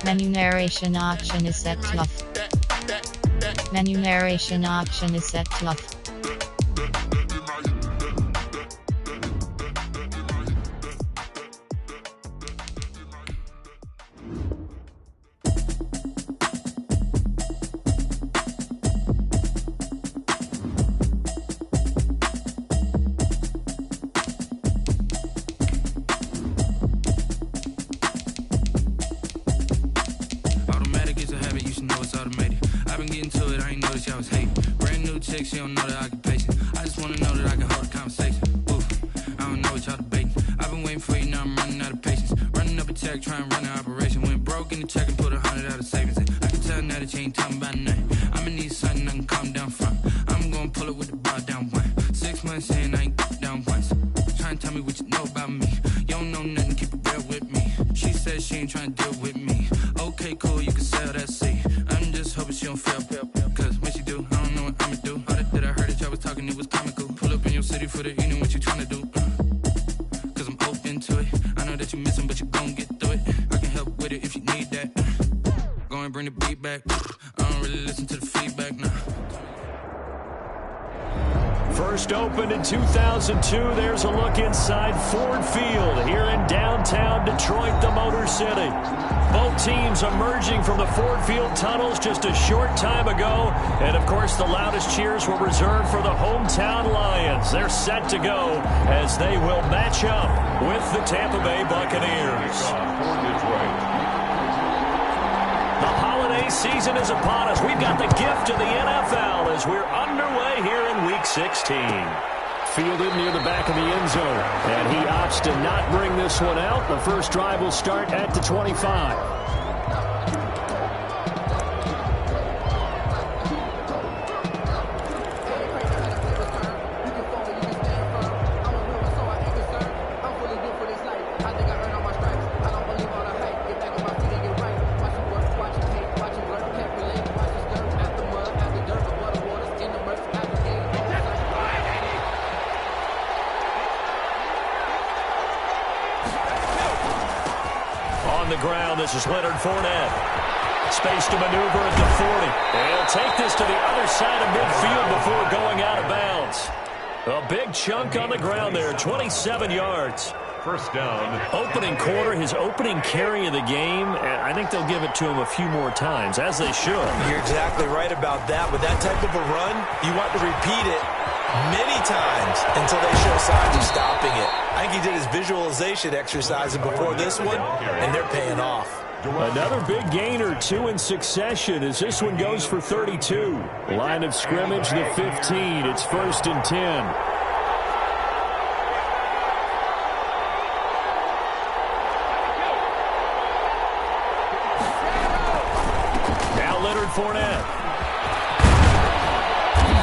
Menu narration option is set to off. Menu narration option is set to off. She don't know that occupation. I just wanna know that I can hold a conversation. Ooh, I don't know what y'all debating. I've been waiting for you, now I'm running out of patience. Running up a check, trying to run an operation. Went broke in the check and put 100 out of savings in. I can tell now that you ain't talking about nothing. I'ma need something I can calm down from. I'm gonna pull it with the bar down one. 6 months in, I ain't down once. Trying to tell me what you know about me. You don't know nothing, keep it real with me. She said she ain't trying to deal with me. Okay, cool, you can sell that seat. I'm just hoping she don't fail. Cause when she do, I don't know what I'ma do. That I heard that y'all was talking, it was comical. Pull up in your city for the evening, what you tryna do? Cause I'm open to it. I know that you missing, but you gon' get through it. I can help with it if you need that. Go and bring the beat back. I don't really listen to the feedback now. First opened in 2002, there's a look inside Ford Field here in downtown Detroit, the Motor City. Both teams emerging from the Ford Field tunnels just a short time ago. And, of course, the loudest cheers were reserved for the hometown Lions. They're set to go as they will match up with the Tampa Bay Buccaneers. The holiday season is upon us. We've got the gift of the NFL as we're underway here in Week 16. Fielded near the back of the end zone. And he opts to not bring this one out. The first drive will start at the 25. This is Leonard Fournette. Space to maneuver at the 40. They'll take this to the other side of midfield before going out of bounds. A big chunk on the ground there, 27 yards. First down. Opening quarter, his opening carry of the game, and I think they'll give it to him a few more times, as they should. You're exactly right about that. With that type of a run, you want to repeat it many times until they show signs of stopping it. I think he did his visualization exercises before this one, and they're paying off. Another big gain or two in succession as this one goes for 32. Line of scrimmage, the 15. It's 1st and 10. Now Leonard Fournette.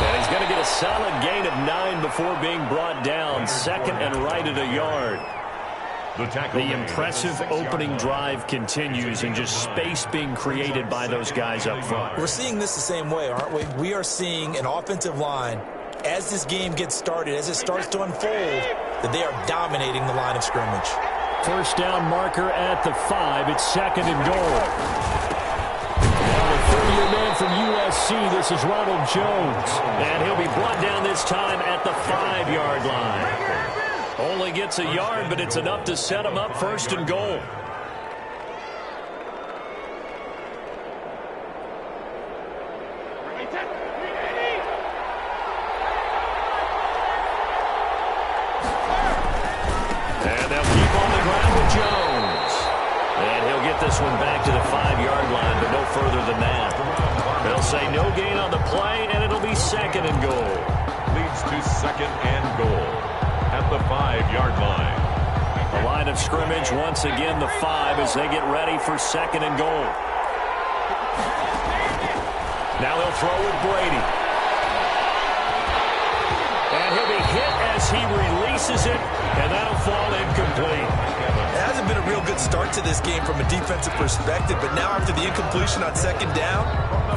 And he's going to get a solid gain of 9 before being brought down. 2nd and right at a yard. The impressive opening drive continues and just space being created by those guys up front. We're seeing this the same way, aren't we? We are seeing an offensive line, as this game gets started, as it starts to unfold, that they are dominating the line of scrimmage. First down marker at the 5. It's 2nd and goal. Now the 30-year man from USC, this is Ronald Jones. And he'll be brought down this time at the 5-yard line. Only gets a yard, but it's enough to set him up 1st and goal. And they'll keep on the ground with Jones. And he'll get this one back to the 5-yard line, but no further than that. They'll say no gain on the play, and it'll be 2nd and goal. Leads to 2nd and goal at the 5-yard line. The line of scrimmage, once again, the 5 as they get ready for 2nd and goal. Now they'll throw with Brady. And he'll be hit as he releases it, and that'll fall incomplete. It hasn't been a real good start to this game from a defensive perspective, but now after the incompletion on 2nd down,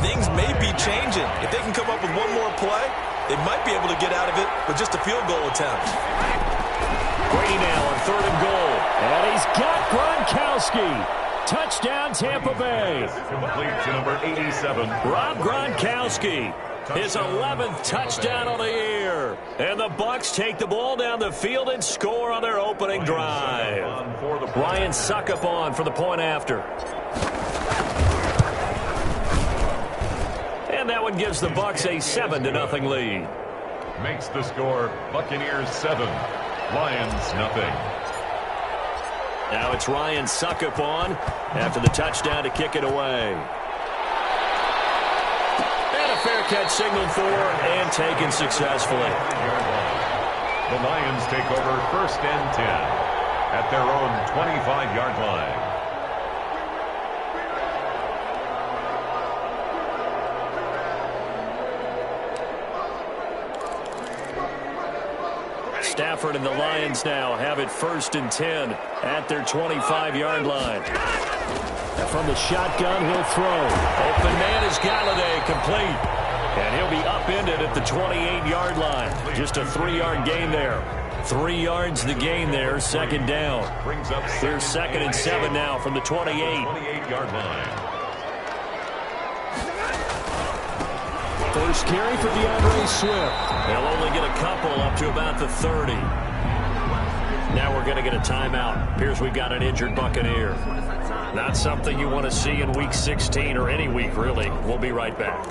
things may be changing. If they can come up with one more play, they might be able to get out of it with just a field goal attempt. Brady now on 3rd and goal. And he's got Gronkowski. Touchdown, Tampa Bay. Complete to number 87. Rob Gronkowski. His 11th touchdown of the year. And the Bucs take the ball down the field and score on their opening drive. Ryan Suckup on for the point after. And that one gives the Bucs a 7-0 lead. Makes the score Buccaneers 7, Lions nothing. Now it's Ryan Suckup on after the touchdown to kick it away. And a fair catch signaled for and taken successfully. The Lions take over 1st and 10 at their own 25-yard line. Stafford and the Lions now have it 1st and 10 at their 25-yard line. From the shotgun, he'll throw. Open man is Galladay, complete. And he'll be upended at the 28-yard line. Just a 3-yard gain there. 3 yards the gain there, 2nd down. Here's 2nd and 7 now from the 28. 28-yard line. First carry for DeAndre Swift. They'll only get a couple up to about the 30. Now we're going to get a timeout. Appears we've got an injured Buccaneer. Not something you want to see in Week 16 or any week, really. We'll be right back.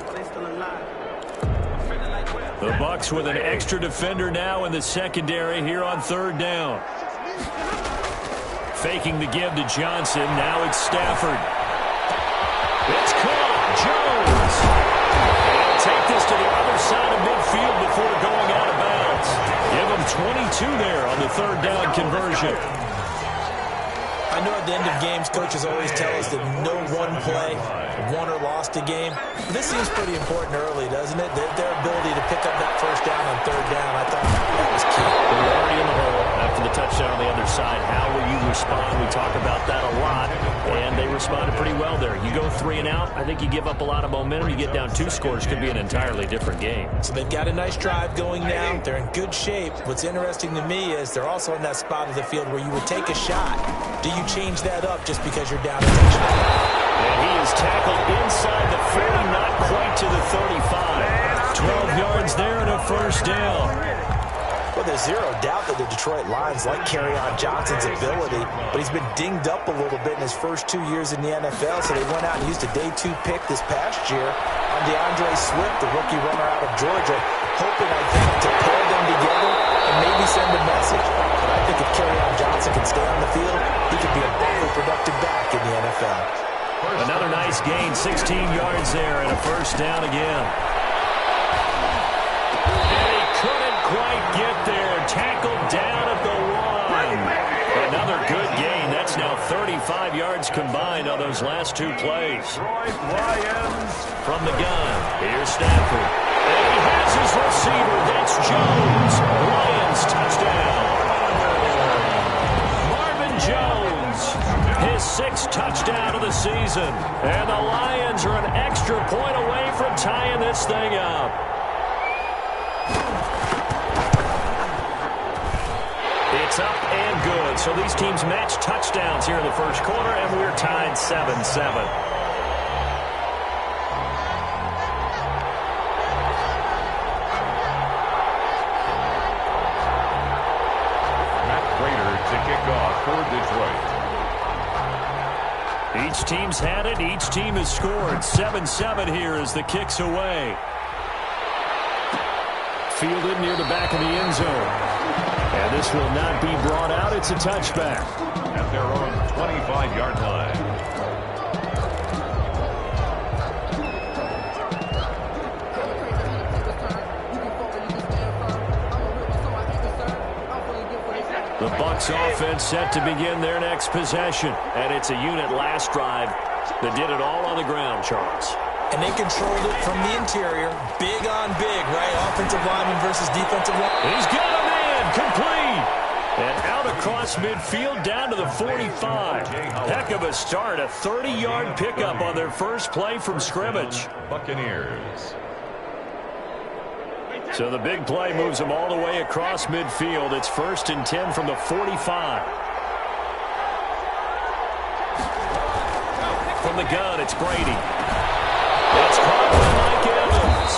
The Bucs with an extra defender now in the secondary here on 3rd down. Faking the give to Johnson. Now it's Stafford. It's caught. Jones. Take this to the other side of midfield before going out of bounds. Give them 22 there on the 3rd down conversion. I know at the end of games, coaches always tell us that no one play won or lost a game. But this seems pretty important early, doesn't it? Their ability to pick up that 1st down on 3rd down, I thought that was key. They're already in the hole after the touchdown on the other side. How will you respond? We talk about that a lot, and they responded pretty well there. You go 3 and out, I think you give up a lot of momentum. You get down 2 scores, could be an entirely different game. So they've got a nice drive going now. They're in good shape. What's interesting to me is they're also in that spot of the field where you would take a shot. Do you change that up just because you're down a touchdown? And he is tackled inside the 40, not quite to the 35. 12 yards there and a 1st down. Well, there's zero doubt that the Detroit Lions like Kerryon Johnson's ability, but he's been dinged up a little bit in his first 2 years in the NFL, so they went out and used a day 2 pick this past year on DeAndre Swift, the rookie runner out of Georgia, hoping, I think, to pair them together and maybe send a message. But I think if Kerryon Johnson can stay on the field, he could be a very productive back in the NFL. Another nice gain, 16 yards there and a 1st down again. And he couldn't quite get there. Tackled down at the 1. Another good gain. That's now 35 yards combined on those last 2 plays. From the gun, here's Stafford. And he has his receiver. That's Jones. Lions touchdown. Marvin Jones, his 6th touchdown of the season. And the Lions are an extra point away from tying this thing up. It's up and good. So these teams match touchdowns here in the 1st quarter, and we're tied 7-7. Each team's had it. Each team has scored. 7-7 here as the kick's away. Fielded near the back of the end zone. And this will not be brought out. It's a touchback. At their own 25-yard line. The Bucs offense set to begin their next possession. And it's a unit last drive that did it all on the ground, Charles. And they controlled it from the interior. Big on big, right? Offensive lineman versus defensive lineman. He's got a man, complete. And out across midfield down to the 45. Heck of a start, a 30-yard pickup on their first play from scrimmage. Buccaneers. So the big play moves them all the way across midfield. It's 1st and 10 from the 45. from the gun. It's Brady. It's caught by Mike Evans.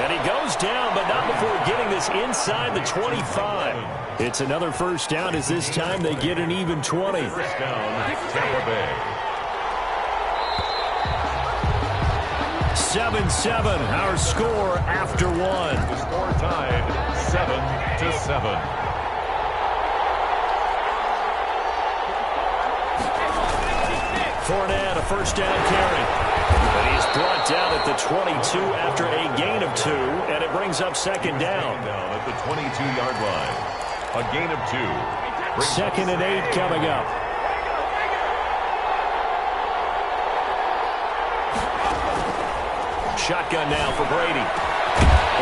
And he goes down, but not before getting this inside the 25. It's another first down as this time they get an even 20. First down, Tampa Bay. 7-7, our score after one. The score tied 7-7. Fournette, a first down carry. And he's brought down at the 22 after a gain of 2, and it brings up second down. Down at the 22-yard line. A gain of 2. Second and 8 coming up. Shotgun now for Brady.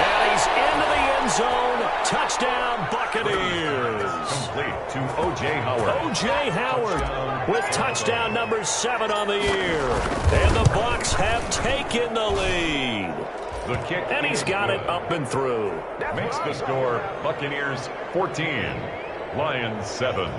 And he's into the end zone. Touchdown, Buccaneers. Complete to O.J. Howard. O.J. Howard with touchdown number 7 on the year. And the Bucs have taken the lead. The kick. And he's got it up and through. Makes the score Buccaneers 14, Lions 7.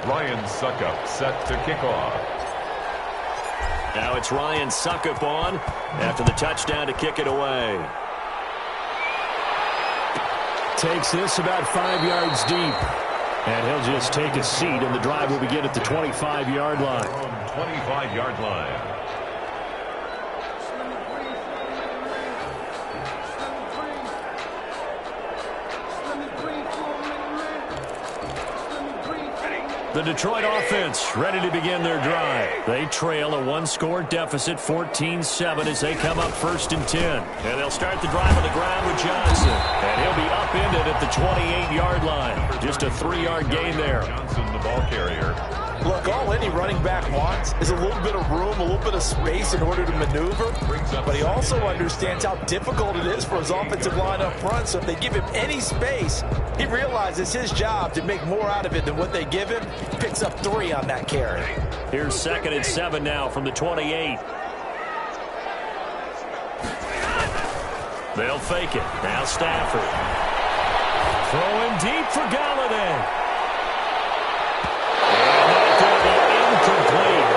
Ryan Suckup set to kick off. Now it's Ryan Suckup on after the touchdown to kick it away. Takes this about 5 yards deep. And he'll just take a seat, and the drive will begin at the 25-yard line. 25-yard line. The Detroit offense ready to begin their drive. They trail a one-score deficit, 14-7, as they come up 1st and 10. And they'll start the drive on the ground with Johnson. And he'll be upended at the 28-yard line. Just a 3-yard gain there. Johnson, the ball carrier. Look, all any running back wants is a little bit of room, a little bit of space in order to maneuver. But he also understands how difficult it is for his offensive line up front. So if they give him any space, he realizes his job to make more out of it than what they give him. He picks up 3 on that carry. Here's 2nd and 7 now from the 28. They'll fake it. Now Stafford. Throwing deep for Galladay. Incomplete.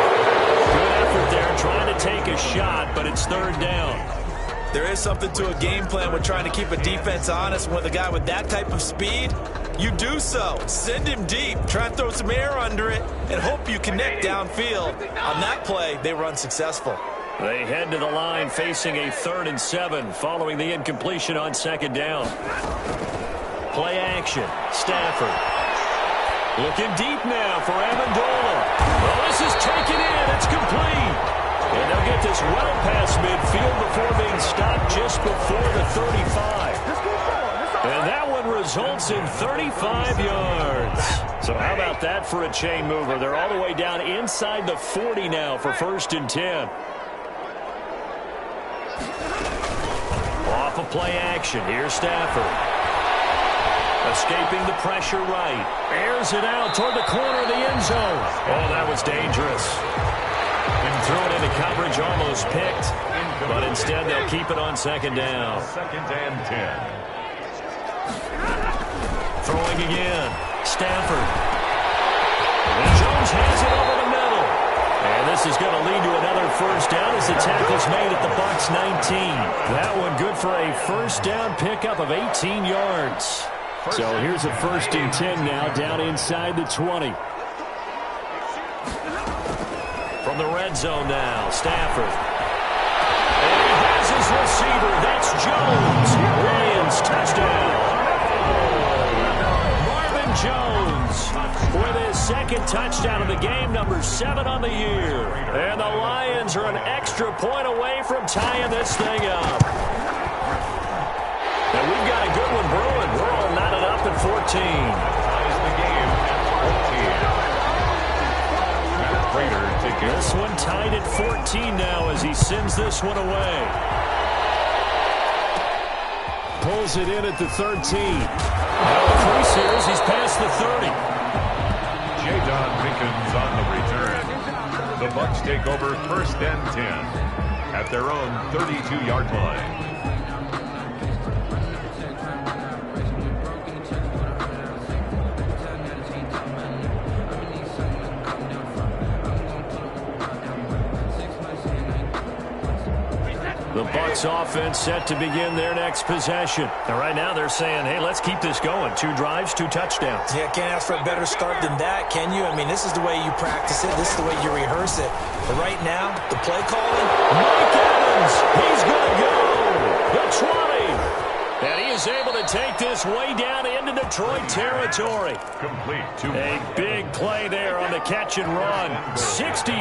Good effort there, trying to take a shot, but it's 3rd down. There is something to a game plan with trying to keep a defense honest. With a guy with that type of speed, you do so. Send him deep, try and throw some air under it, and hope you connect downfield. On that play, they run successful. They head to the line facing a 3rd and 7 following the incompletion on 2nd down. Play action. Stafford. Looking deep now for Amendola. Well, this is taken in. It's complete. And they'll get this well past midfield before being stopped just before the 35. And that one results in 35 yards. So how about that for a chain mover? They're all the way down inside the 40 now for 1st and 10. Off of play action. Here's Stafford. Escaping the pressure right. Airs it out toward the corner of the end zone. Oh, that was dangerous. And thrown into coverage, almost picked. But instead, they'll keep it on 2nd down. 2nd and 10. Throwing again. Stafford. And Jones has it over the middle. And this is going to lead to another 1st down as the tackle's made at the Bucs 19. That one good for a 1st down pickup of 18 yards. So here's a 1st and 10 now, down inside the 20. From the red zone now, Stafford. And he has his receiver. That's Jones. Lions touchdown. Marvin Jones with his 2nd touchdown of the game, number 7 on the year. And the Lions are an extra point away from tying this thing up. And we've got a good one brewing. We're all knotted up at 14. Ties the game at 14. Matt Prater taking This one tied at 14 now as he sends this one away. Pulls it in at the 13. Now the 3 series, he's past the 30. J-Don Pickens on the return. The Bucs take over 1st and 10 at their own 32-yard line. The Bucs offense set to begin their next possession. And right now they're saying, hey, let's keep this going. 2 drives, 2 touchdowns. Yeah, can't ask for a better start than that, can you? I mean, this is the way you practice it. This is the way you rehearse it. But right now, the play calling. Mike Evans, he's going to go. The 20. And he is able to take this way down into Detroit territory. Complete. A big play there on the catch and run. 63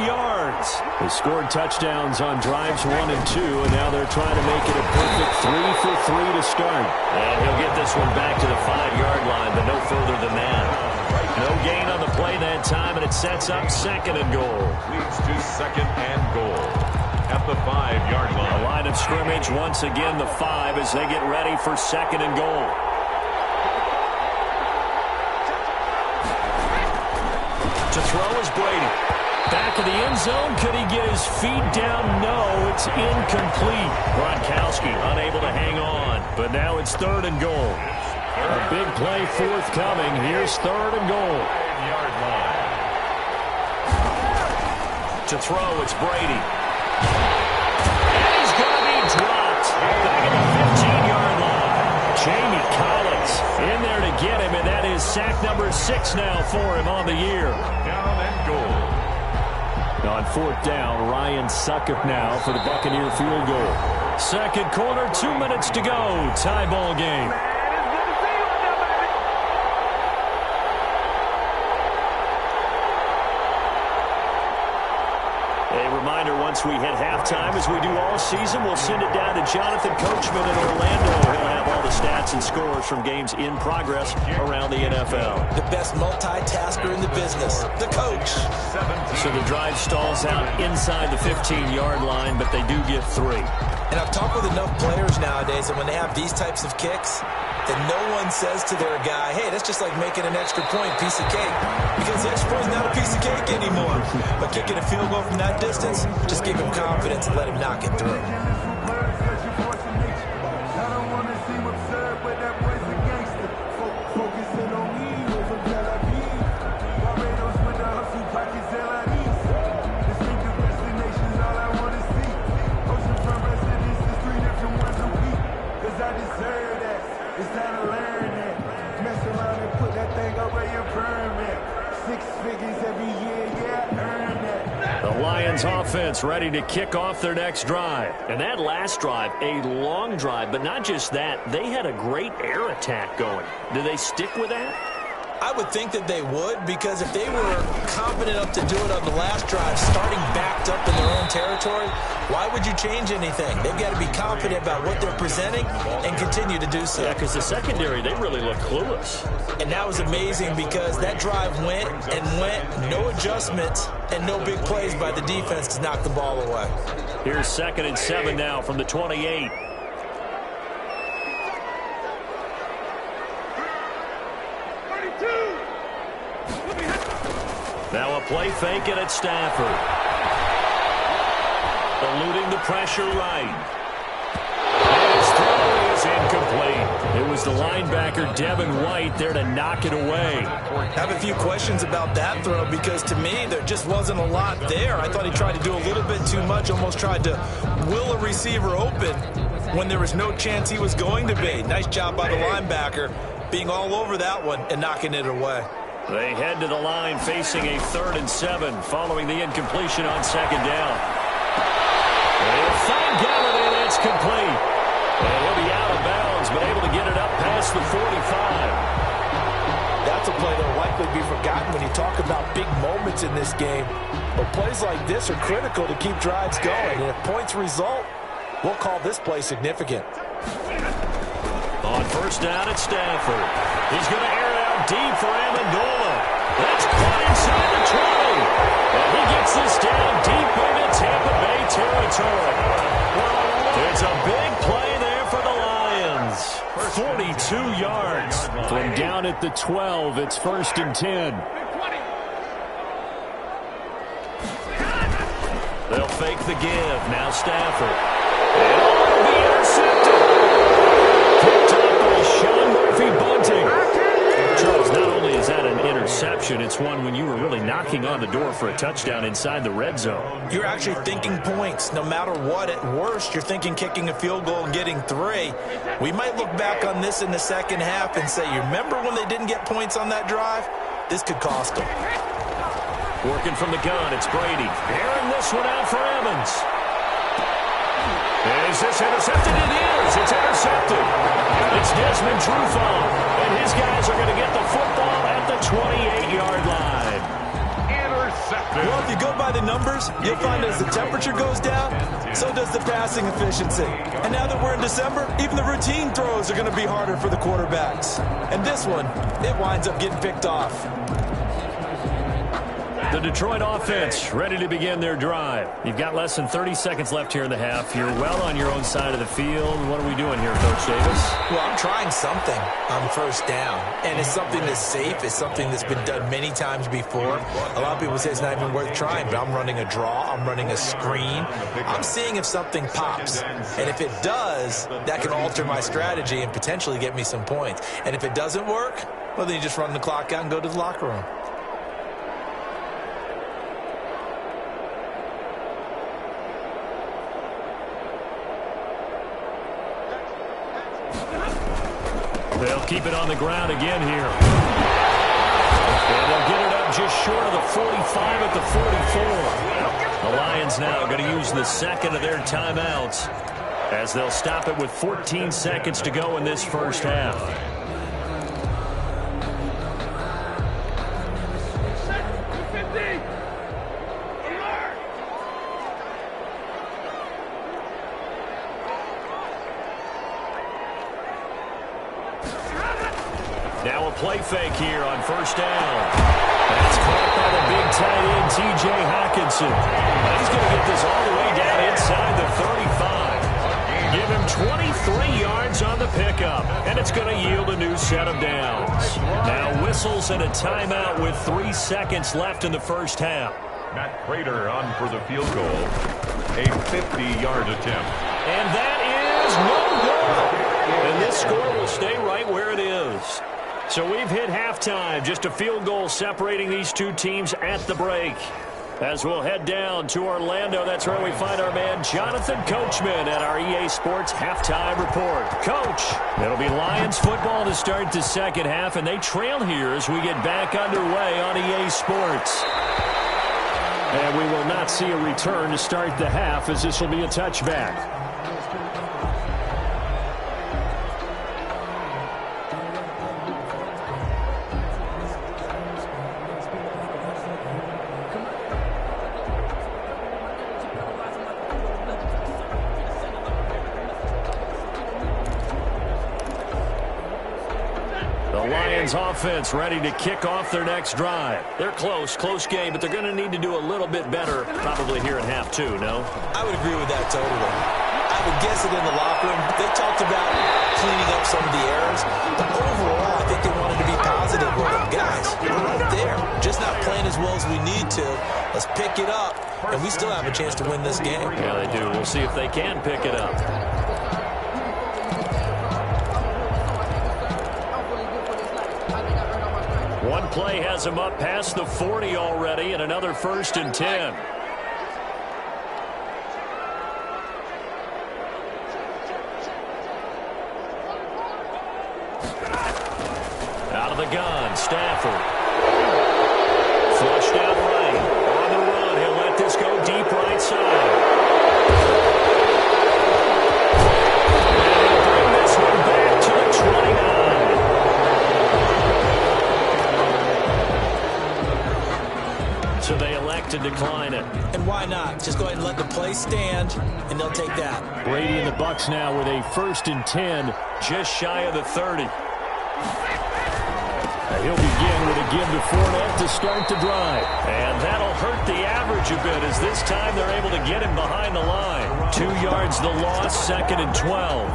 yards. They scored touchdowns on drives 1 and 2, and now they're trying to make it a perfect 3 for 3 to start. And he'll get this one back to the 5-yard line, but no further than that. No gain on the play that time, and it sets up 2nd and goal. Leads to 2nd and goal at the 5-yard line. A line of scrimmage once again, the 5, as they get ready for 2nd and goal. To throw is Brady. Back of the end zone. Could he get his feet down? No, it's incomplete. Gronkowski unable to hang on. But now it's 3rd and goal. A big play forthcoming. Here's 3rd and goal. 5-yard line. To throw, it's Brady. And he's going to be dropped. Back at the 15-yard line. Jamie Collins in there to get him, and that is sack number 6 now for him on the year. Down and goal. On 4th down, Ryan Succop now for the Buccaneer field goal. 2nd quarter, 2 minutes to go. Tie ball game. A reminder, once we hit halftime, as we do all season, we'll send it down to Jonathan Coachman in Orlando. He'll have all the stats and scores from games in progress around the NFL. The best multitasker in the business, the coach. So the drive stalls out inside the 15-yard line, but they do get 3. And I've talked with enough players nowadays that when they have these types of kicks, that no one says to their guy, hey, that's just like making an extra point, piece of cake. Because the extra point is not a piece of cake anymore. But kicking a field goal from that distance, just give him confidence and let him knock it through. Offense ready to kick off their next drive. And that last drive, a long drive, but not just that, they had a great air attack going. Do they stick with that? I would think that they would, because if they were confident enough to do it on the last drive, starting backed up in their own territory, why would you change anything? They've got to be confident about what they're presenting and continue to do so. Yeah, because the secondary, they really look clueless. And that was amazing because that drive went and went, no adjustments and no big plays by the defense to knock the ball away. Here's 2nd and 7 now from the 28. Now a play fake and it's Stafford. Eluding the pressure right. His throw is incomplete. It was the linebacker, Devin White, there to knock it away. I have a few questions about that throw because to me there just wasn't a lot there. I thought he tried to do a little bit too much, almost tried to will a receiver open when there was no chance he was going to be. Nice job by the linebacker being all over that one and knocking it away. They head to the line facing a 3rd and 7 following the incompletion on 2nd down. They'll find Gallup, and it's complete. And he'll be out of bounds, but able to get it up past the 45. That's a play that will likely be forgotten when you talk about big moments in this game. But plays like this are critical to keep drives going. And if points result, we'll call this play significant. On 1st down, it's Stafford. He's going to air it out deep for Amendola. That's caught inside the 20. And he gets this down deep into Tampa Bay territory. It's a big play there for the Lions. 42 yards. From down at the 12, it's 1st and 10. They'll fake the give. Now Stafford. And it'll be intercepted. Picked up by Sean Murphy Bunting. Charles, not only is that an interception, it's one when you were really knocking on the door for a touchdown inside the red zone. You're actually thinking points. No matter what, at worst, you're thinking kicking a field goal and getting 3. We might look back on this in the second half and say, you remember when they didn't get points on that drive? This could cost them. Working from the gun, it's Brady. Airing this one out for Evans. Is this intercepted? It is. It's intercepted. It's Desmond Trufant, and his guys are going to get the football at the 28-yard line. Intercepted. Well, if you go by the numbers, you'll find as the temperature goes down, so does the passing efficiency. And now that we're in December, even the routine throws are going to be harder for the quarterbacks. And this one, it winds up getting picked off. The Detroit offense ready to begin their drive. You've got less than 30 seconds left here in the half. You're well on your own side of the field. What are we doing here, Coach Davis? Well, I'm trying something on first down, and it's something that's safe. It's something that's been done many times before. A lot of people say it's not even worth trying, but I'm running a draw. I'm running a screen. I'm seeing if something pops, and if it does, that can alter my strategy and potentially get me some points. And if it doesn't work, well, then you just run the clock out and go to the locker room. They'll keep it on the ground again here. And they'll get it up just short of the 45 at the 44. The Lions now going to use the second of their timeouts as they'll stop it with 14 seconds to go in this first half. Now a play fake here on first down. That's caught by the big tight end, T.J. Hockenson. He's going to get this all the way down inside the 35. Give him 23 yards on the pickup, and it's going to yield a new set of downs. Now whistles and a timeout with 3 seconds left in the first half. Matt Prater on for the field goal. A 50-yard attempt. And that is no good. And this score will stay right where it is. So we've hit halftime. Just a field goal separating these two teams at the break. As we'll head down to Orlando, that's where we find our man Jonathan Coachman at our EA Sports Halftime Report. Coach, it'll be Lions football to start the second half, and they trail here as we get back underway on EA Sports. And we will not see a return to start the half, as this will be a touchback. Offense ready to kick off their next drive. They're close game, but they're going to need to do a little bit better probably here in half two, no? I would agree with that totally. I would guess it in the locker room. They talked about cleaning up some of the errors, but overall, I think they wanted to be positive with them. Guys, we're right there. Just not playing as well as we need to. Let's pick it up, and we still have a chance to win this game. Yeah, they do. We'll see if they can pick it up. One play has him up past the 40 already, and another 1st and 10. Out of the gun, Stafford. Flushed out right. On the run, he'll let this go deep right side. And he'll bring this one back to the 29. So they elect to decline it. And why not? Just go ahead and let the play stand, and they'll take that. Brady and the Bucs now with a 1st and 10, just shy of the 30. He'll begin with a give to Fournette to start the drive. And that'll hurt the average a bit, as this time they're able to get him behind the line. 2 yards the loss, 2nd and 12.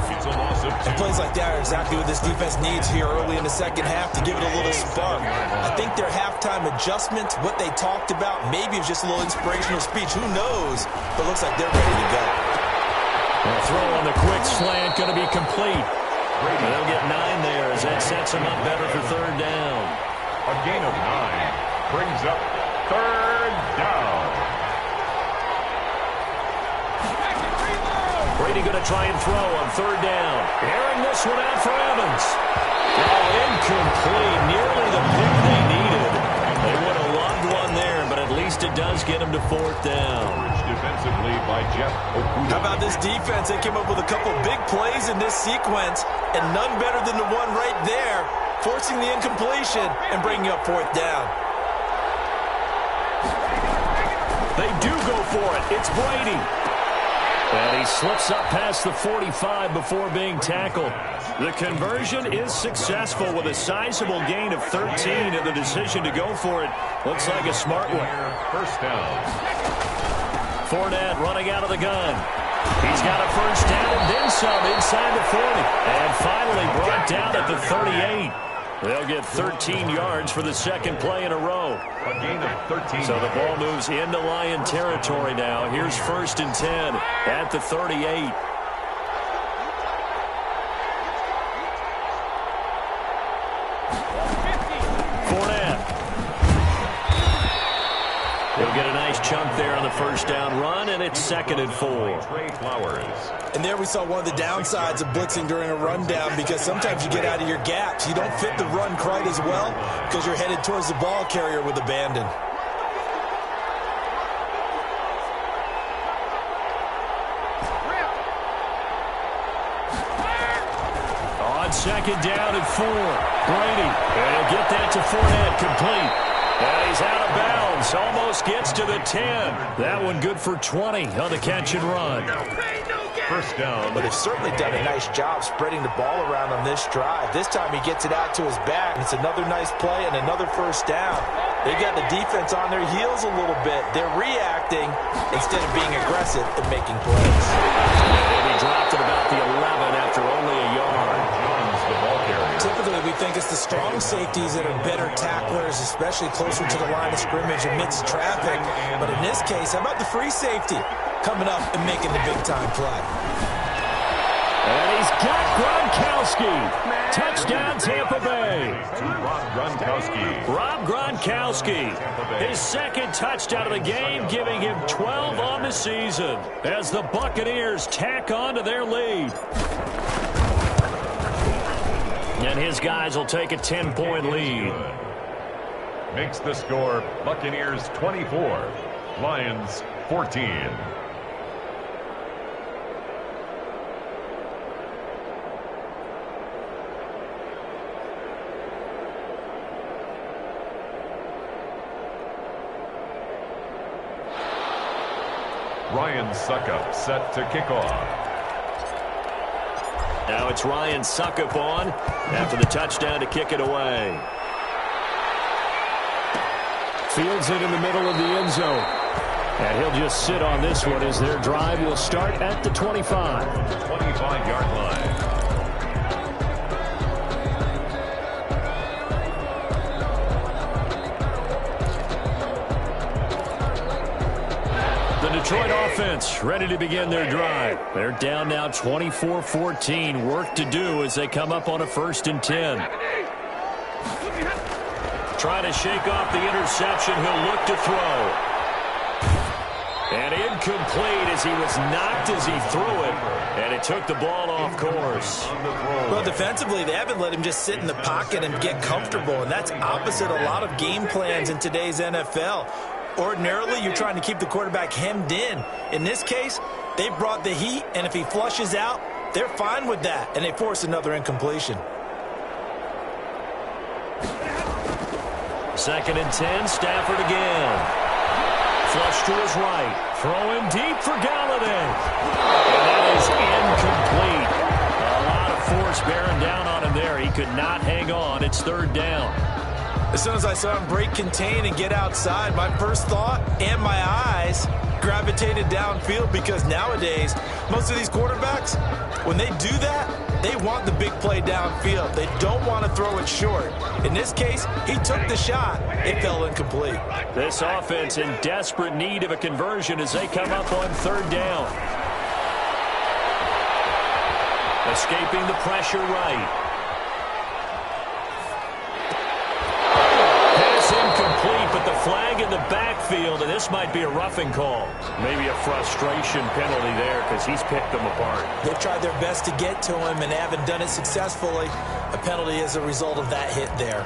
And plays like that are exactly what this defense needs here early in the second half to give it a little spark. I think their halftime adjustments, what they talked about, maybe it was just a little inspirational speech. Who knows? But it looks like they're ready to go. The throw on the quick slant going to be complete. They'll get 9 there as that sets them up better for 3rd down. A gain of 9 brings up third down. Brady going to try and throw on third down. Airing this one out for Evans. Oh, incomplete. Nearly the pick they needed. They would have loved one there, but at least it does get them to fourth down. Defensively by Jeff Okuda. How about this defense? They came up with a couple big plays in this sequence, and none better than the one right there, forcing the incompletion and bringing up fourth down. They do go for it. It's Brady. And he slips up past the 45 before being tackled. The conversion is successful with a sizable gain of 13, and the decision to go for it looks like a smart one. First down. Fournette running out of the gun. He's got a first down and then some inside the 40. And finally brought down at the 38. They'll get 13 yards for the second play in a row. A gain of 13. So the ball moves into Lion territory now. Here's 1st and 10 at the 38. He'll get a nice chunk there on the first down run, and it's 2nd and 4. Trey Flowers. And there we saw one of the downsides of blitzing during a rundown, because sometimes you get out of your gaps. You don't fit the run quite as well because you're headed towards the ball carrier with abandon. On 2nd down and 4. Brady, and he'll get that to Fournette, complete. And he's out of bounds, almost gets to the 10. That one good for 20 on the catch and run. First down. But they've certainly done a nice job spreading the ball around on this drive. This time he gets it out to his back. It's another nice play and another first down. They got the defense on their heels a little bit. They're reacting instead of being aggressive and making plays. And he dropped at about the 11 after only a yard. The ball carrier. Typically, we think it's the strong safeties that are better tacklers, especially closer to the line of scrimmage amidst traffic. But in this case, how about the free safety coming up and making the big-time play? And he's got Gronkowski. Touchdown, Tampa Bay. Rob Gronkowski. Rob Gronkowski, his 2nd touchdown of the game, giving him 12 on the season as the Buccaneers tack on to their lead. And his guys will take a 10-point lead. Makes the score Buccaneers 24, Lions 14. Ryan Suckup set to kick off. Now it's Ryan Suckup on after the touchdown to kick it away. Fields it in the middle of the end zone. And he'll just sit on this one as their drive will start at the 25. 25-yard line. Detroit offense ready to begin their drive. They're down now 24-14. Work to do as they come up on a 1st and 10. Trying to shake off the interception. He'll look to throw. And incomplete as he was knocked as he threw it. And it took the ball off course. Well, defensively, they haven't let him just sit in the pocket and get comfortable. And that's opposite a lot of game plans in today's NFL. Ordinarily, you're trying to keep the quarterback hemmed in. In this case, they brought the heat, and if he flushes out, they're fine with that, and they force another incompletion. 2nd and 10, Stafford again. Flush to his right. Throwing deep for Galladay. And that is incomplete. A lot of force bearing down on him there. He could not hang on. It's 3rd down. As soon as I saw him break contain and get outside, my first thought and my eyes gravitated downfield, because nowadays, most of these quarterbacks, when they do that, they want the big play downfield. They don't want to throw it short. In this case, he took the shot. It fell incomplete. This offense in desperate need of a conversion as they come up on 3rd down. Escaping the pressure right. Incomplete, but the flag in the back field, and this might be a roughing call. Maybe a frustration penalty there because he's picked them apart. They've tried their best to get to him and haven't done it successfully. A penalty is a result of that hit there.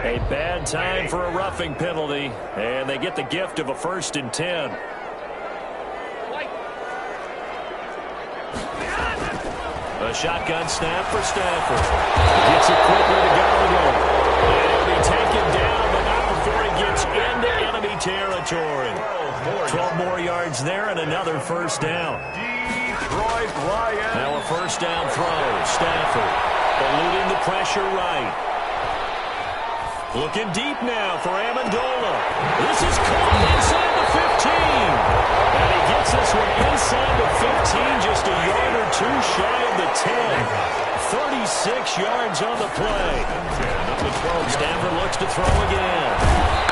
A bad time for a roughing penalty, and they get the gift of a 1st and 10. A shotgun snap for Stafford. Gets it quickly to Gallagher. And he'll be taken down, but not before he gets into enemy territory. 12 more yards there and another 1st down. Detroit Lions. Now a 1st down throw. Stafford eluding the pressure right. Looking deep now for Amendola. This is caught inside the 15. And he gets this one inside the 15, just a yard or two shy of the 10. 36 yards on the play. Stafford looks to throw again.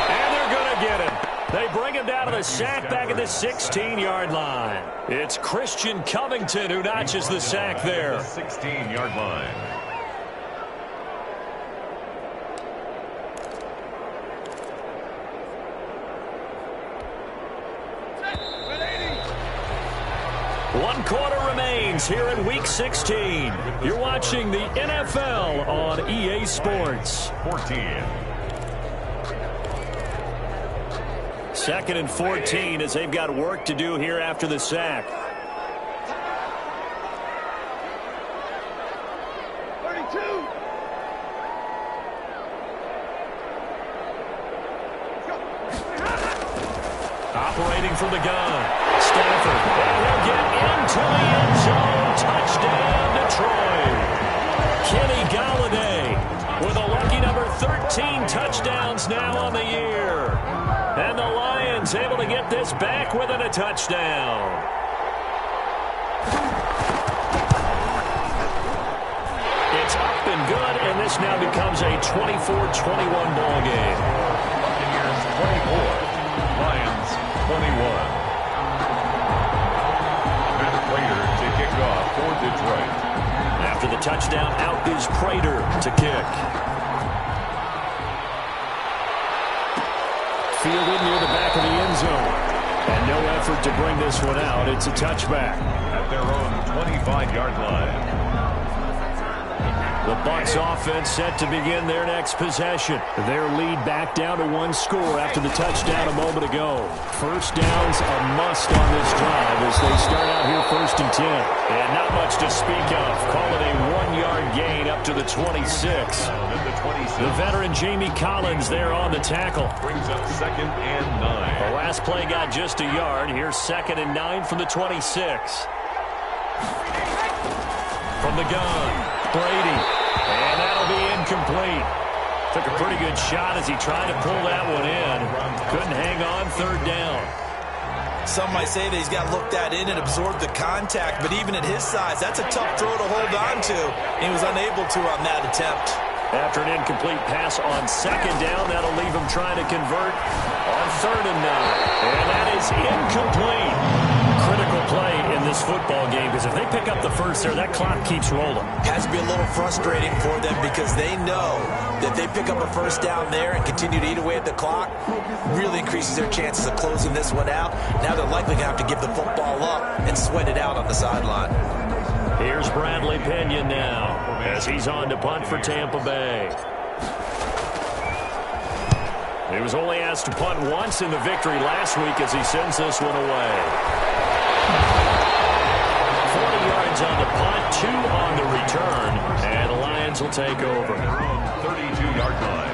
And they're going to get him. They bring him down to the sack back at the 16-yard line. It's Christian Covington who notches the sack there. 16-yard line. One quarter remains here in Week 16. You're watching the NFL on EA Sports. 14. 2nd and 14 as they've got work to do here after the sack. Operating from the gun. Stafford. And he'll get into the end zone. Touchdown, Detroit. Kenny Golladay with a lucky number 13 touchdowns now on the year. And the Lions able to get this back within a touchdown. It's up and good, and this now becomes a 24-21 ball game. Buccaneers 24, Lions 21. Prater to kick off for Detroit. After the touchdown, out is Prater to kick. Fielded near the back of the end zone. And no effort to bring this one out. It's a touchback. At their own 25-yard line. The Bucs offense set to begin their next possession. Their lead back down to 1 score after the touchdown a moment ago. 1st down's a must on this drive as they start out here 1st and 10. And not much to speak of. Call it a 1-yard gain up to the 26. The veteran Jamie Collins there on the tackle. Brings up 2nd and 9. The last play got just a yard. Here's 2nd and 9 from the 26. From the gun, Brady. And that'll be incomplete. Took a pretty good shot as he tried to pull that one in. Couldn't hang on 3rd down. Some might say that he's got looked at in and absorbed the contact, but even at his size, that's a tough throw to hold on to. He was unable to on that attempt. After an incomplete pass on 2nd down, that'll leave him trying to convert on 3rd and 9. And that is incomplete. Critical play in this football game because if they pick up the first there, that clock keeps rolling. Has to be a little frustrating for them because they know that they pick up a 1st down there and continue to eat away at the clock, really increases their chances of closing this one out. Now they're likely going to have to give the football up and sweat it out on the sideline. Here's Bradley Pinion now as he's on to punt for Tampa Bay. He was only asked to punt once in the victory last week as he sends this one away. 40 yards on the punt, 2 on the return, and the Lions will take over. Their own 32-yard line.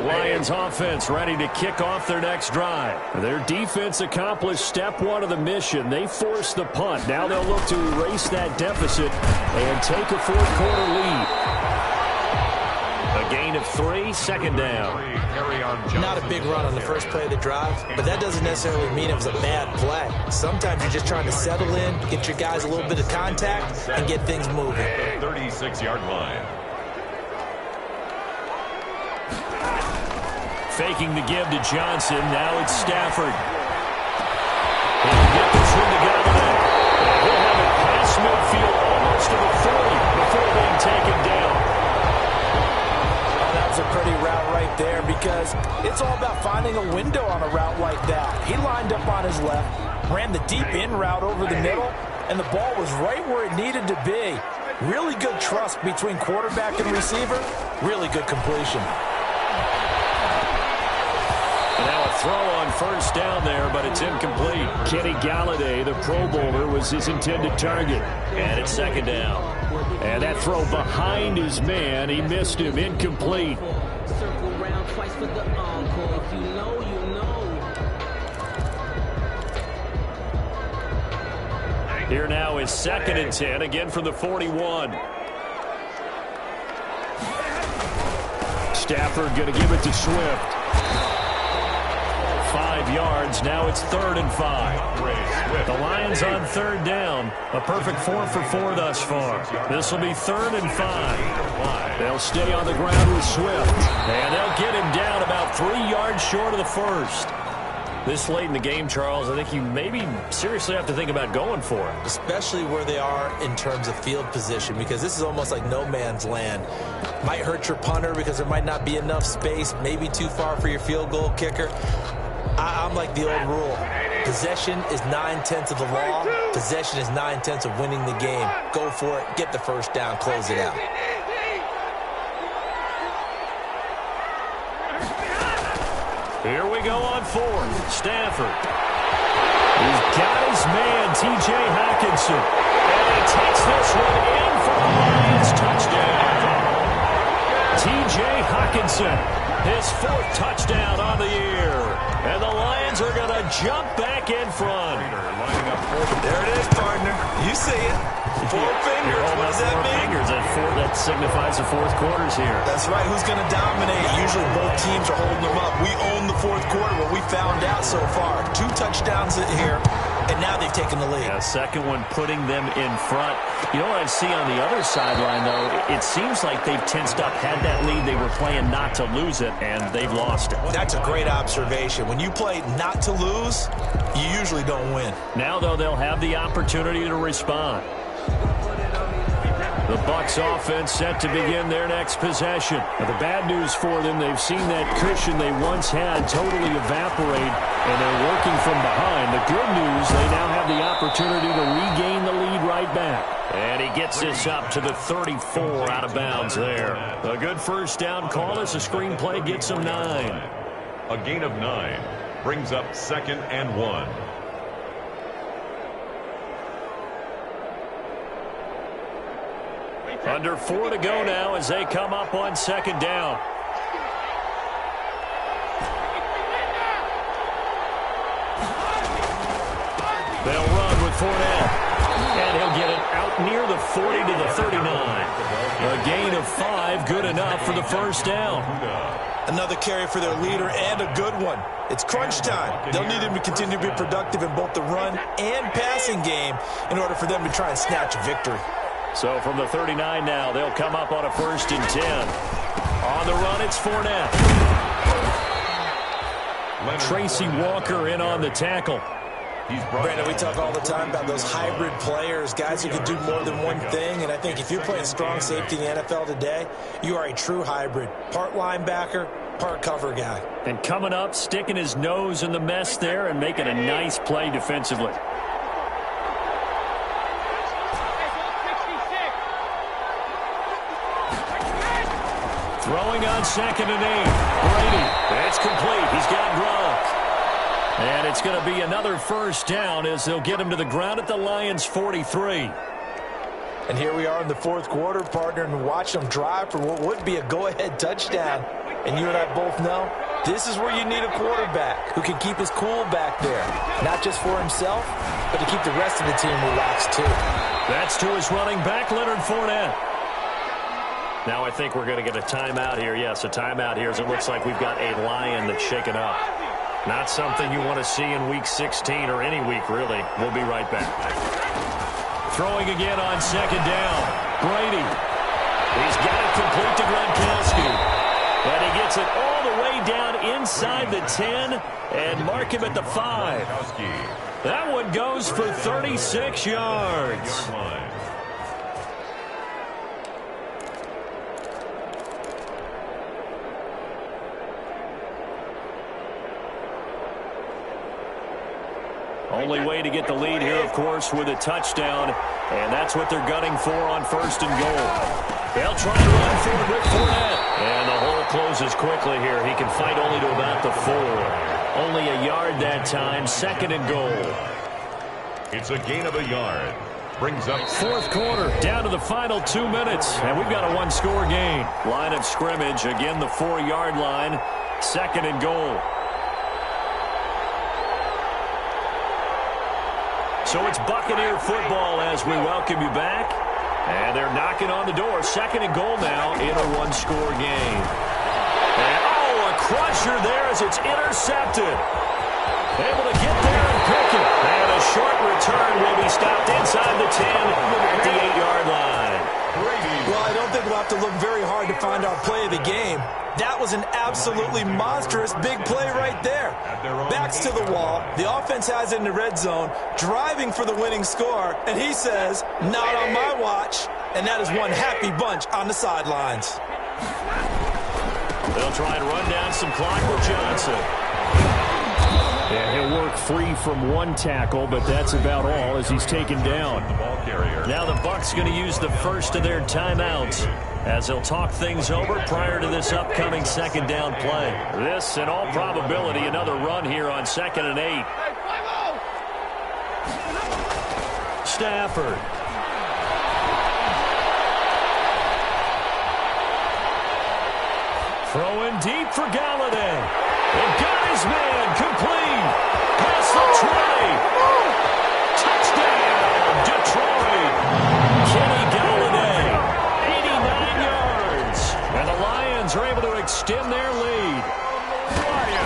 Lions offense ready to kick off their next drive. Their defense accomplished step 1 of the mission. They forced the punt. Now they'll look to erase that deficit and take a 4th quarter lead. A gain of 3, 2nd down. Not a big run on the first play of the drive, but that doesn't necessarily mean it was a bad play. Sometimes you're just trying to settle in, get your guys a little bit of contact, and get things moving. 36-yard line. Faking the give to Johnson. Now it's Stafford. He'll get this one to Galladay. He'll have it past midfield almost to the 40 before being taken down. Oh, that was a pretty route right there because it's all about finding a window on a route like that. He lined up on his left, ran the deep in route over the middle, and the ball was right where it needed to be. Really good trust between quarterback and receiver. Really good completion. Now a throw on first down there, but it's incomplete. Kenny Galladay, the Pro Bowler, was his intended target. And it's second down. And that throw behind his man, he missed him. Incomplete. Circle round twice for the encore. If you know, you know. Here now is 2nd and 10, again from the 41. Stafford going to give it to Swift. 5 yards. Now it's 3rd and 5. The Lions on 3rd down. A perfect 4 for 4 thus far. This will be 3rd and 5. They'll stay on the ground with Swift. And they'll get him down about 3 yards short of the first. This late in the game, Charles, I think you maybe seriously have to think about going for it. Especially where they are in terms of field position, because this is almost like no man's land. Might hurt your punter because there might not be enough space, maybe too far for your field goal kicker. I'm like the old rule. Possession is 9/10 of the law. Possession is 9/10 of winning the game. Go for it. Get the first down. Close it out. Here we go on 4th. Stafford. He's got his man, T.J. Hockenson. And he takes this one in for the Lions touchdown. T.J. Hockenson, his 4th touchdown on the year. And the Lions are going to jump back in front. There it is, partner. You see it. 4 fingers. What does that mean? Fingers. That signifies the 4th quarter's here. That's right. Who's going to dominate? Usually both teams are holding them up. We own the 4th quarter, what we found out so far. 2 touchdowns here, and now they've taken the lead. Yeah, second one putting them in front. You know what I see on the other sideline, though? It seems like they've tensed up, had that lead. They were playing not to lose it, and they've lost it. That's a great observation. When you play not to lose, you usually don't win. Now, though, they'll have the opportunity to respond. The Bucs offense set to begin their next possession. Now, the bad news for them, they've seen that cushion they once had totally evaporate, and they're working from behind. The good news, they now have the opportunity to regain the lead right back. And he gets this up to the 34 out of bounds there. A good first down call as the screenplay gets them 9. A gain of 9 brings up 2nd and 1. Under 4 to go now as they come up on 2nd down. They'll run with Fournette. And he'll get it out near the 40 to the 39. A gain of 5, good enough for the first down. Another carry for their leader and a good one. It's crunch time. They'll need him to continue to be productive in both the run and passing game in order for them to try and snatch a victory. So from the 39 now, they'll come up on a 1st and 10. On the run, it's Fournette. Tracy Walker in on the tackle. Brandon, we talk all the time about those hybrid players, guys who can do more than one thing, and I think if you're playing strong safety in the NFL today, you are a true hybrid. Part linebacker, part cover guy. And coming up, sticking his nose in the mess there and making a nice play defensively. Throwing on 2nd and 8. Brady. It's complete. He's got Gronk. And it's going to be another first down as they'll get him to the ground at the Lions' 43. And here we are in the 4th quarter, partner, and watch them drive for what would be a go-ahead touchdown. And you and I both know this is where you need a quarterback who can keep his cool back there. Not just for himself, but to keep the rest of the team relaxed too. That's to his running back, Leonard Fournette. Now I think we're going to get a timeout here. Yes, a timeout here as it looks like we've got a Lion that's shaken up. Not something you want to see in Week 16 or any week, really. We'll be right back. Throwing again on 2nd down. Brady. He's got it complete to Gronkowski. And he gets it all the the way down inside the 10 and mark him at the 5. That one goes for 36 yards. Only way to get the lead here, of course, with a touchdown, and that's what they're gunning for on 1st and goal. They'll try to run forward with Fournette, and the hole closes quickly here. He can fight only to about the 4. Only a yard that time, 2nd and goal. It's a gain of a yard. Brings up 4th quarter, down to the final 2 minutes, and we've got a one-score game. Line of scrimmage, again the 4-yard line, 2nd and goal. So it's Buccaneer football as we welcome you back. And they're knocking on the door. 2nd and goal now in a one-score game. And, a crusher there as it's intercepted. Able to get there and pick it. And a short return will be stopped inside the 10 at the 8-yard line. Well, I don't think we'll have to look very hard to find our play of the game. That was an absolutely monstrous big play right there. Backs to the wall. The offense has it in the red zone, driving for the winning score, and he says, not on my watch. And that is one happy bunch on the sidelines. They'll try and run down some clock with Johnson. And he'll work free from one tackle, but that's about all as he's taken down. Now the Bucs going to use the first of their timeouts as they'll talk things over prior to this upcoming 2nd down play. This, in all probability, another run here on 2nd and 8. Stafford. Throwing deep for Galladay. And got his man complete. Past the 20. Touchdown, Detroit. Kenny Galladay, 89 yards. And the Lions are able to extend their lead.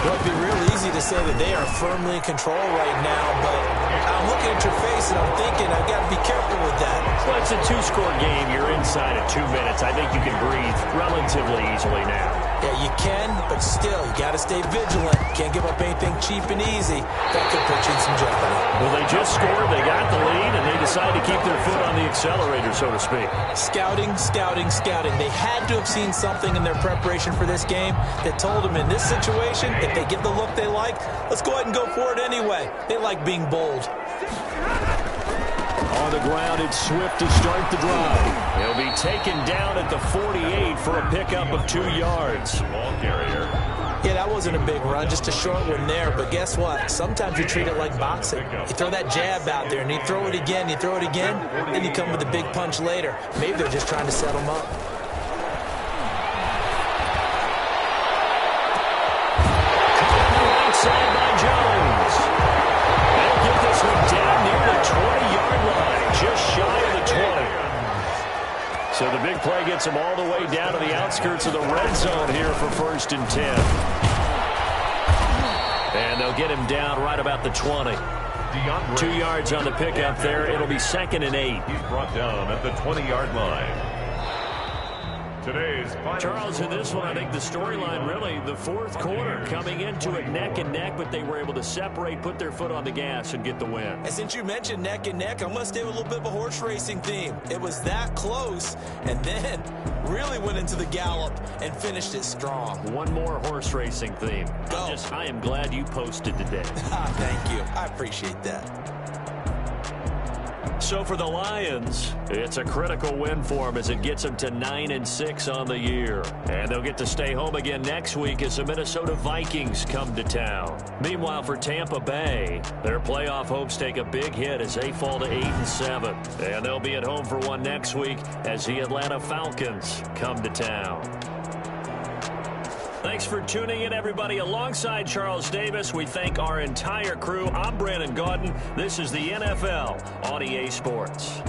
Well, it'd be real easy to say that they are firmly in control right now, but I'm looking at your face and I'm thinking I've got to be careful with that. Well, it's a 2-score game. You're inside at 2 minutes. I think you can breathe relatively easily now. Yeah, you can, but still, you got to stay vigilant. Can't give up anything cheap and easy. That could put you in some jeopardy. Well, they just scored, they got the lead, and they decide to keep their foot on the accelerator, so to speak. Scouting, scouting, scouting. They had to have seen something in their preparation for this game that told them in this situation, if they get the look they like, let's go ahead and go for it anyway. They like being bold. On the ground, it's Swift to start the drive. He'll be taken down at the 48 for a pickup of 2 yards. ball carrier. Yeah, that wasn't a big run, just a short one there. But guess what? Sometimes you treat it like boxing. You throw that jab out there, and you throw it again, then you come with a big punch later. Maybe they're just trying to set them up. Outside by Jones. They'll get this one down near the 20-yard line, just shy of the 20. So the big play gets them all the way down to the outskirts of the red zone here for 1st and 10. And they'll get him down right about the 20. 2 yards on the pickup there. It'll be 2nd and 8. He's brought down at the 20-yard line. Today's Charles, in this one, I think the storyline really, the 4th quarter, coming into it neck and neck, but they were able to separate, put their foot on the gas, and get the win. And since you mentioned neck and neck, I'm going to stay with a little bit of a horse racing theme. It was that close, and then really went into the gallop and finished it strong. One more horse racing theme. Go. I am glad you posted today. Thank you. I appreciate that. So for the Lions, it's a critical win for them as it gets them to 9-6 on the year. And they'll get to stay home again next week as the Minnesota Vikings come to town. Meanwhile, for Tampa Bay, their playoff hopes take a big hit as they fall to 8-7. And they'll be at home for one next week as the Atlanta Falcons come to town. Thanks for tuning in, everybody. Alongside Charles Davis, we thank our entire crew. I'm Brandon Gaudin. This is the NFL on EA Sports.